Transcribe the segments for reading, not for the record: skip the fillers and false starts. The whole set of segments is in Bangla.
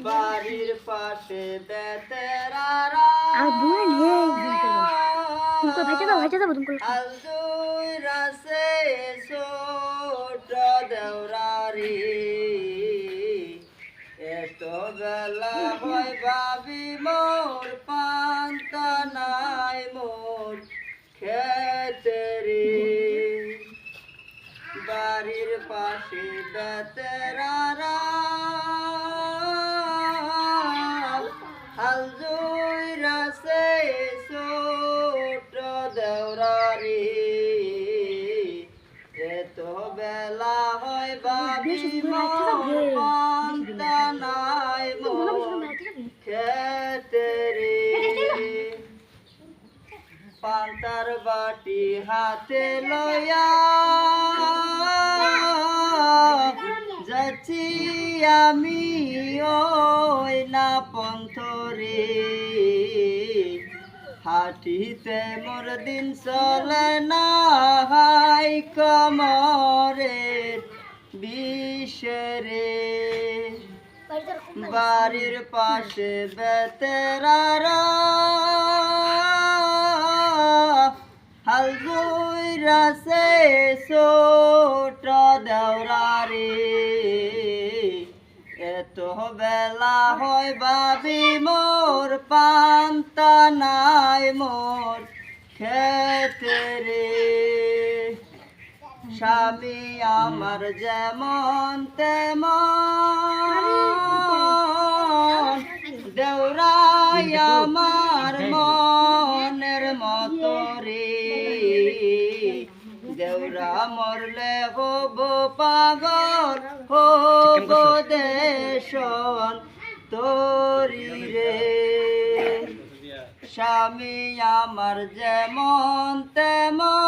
বাড়ির পাশে বেতেরারা আলদুই রাসে ছোট দেওরারি এত বেলা হয় ভাবি মোর পান্তা নাই মোর খেতেরি বাড়ির পাশে বেতেরারা আলদুই রাসে ছোট দেওরারি এত বেলা হয় ভাবি মোর পান্তা নাই মোর খেতেরি পান্তার বাটি হাতে লয়া যাচ্ছি আমি ওই না পন্থরে হাঁটিতে মোর দিন চলে না হাই কমরের বিষরে বাড়ির পাশে বেতেরারা হালদুই রাসে ছোট দেওরারি এত বেলা হয় ভাবি মোর পান্তা নাই মোর খেতেরে স্বামী আমার যেমন তেমন দেওরাই আমার মনের মতো রে দেওরা মরলে হব পাগল হব দেশন তোরি রে স্বামী আমার যেমন তেমন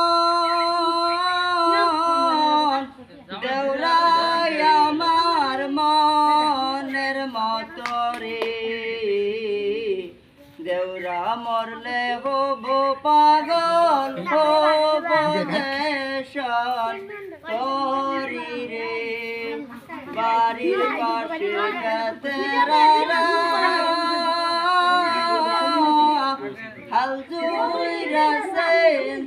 দেওরাই আমার মনের মতো রে দেওরা মরলে হব পাগল হব দেশন তোরি রে বাড়ির পাশে বেতেরারা হালদুই রাসে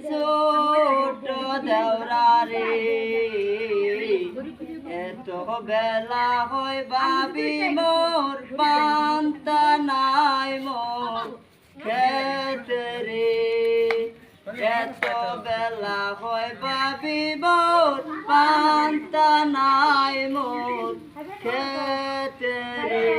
ছোট দেওরারি এত বেলা হয় ভাবি মোর পান্তা নাই মোর খেতেরে এত বেলা হয় ভাবি মোর পান্তা নাই মোর খেতেরে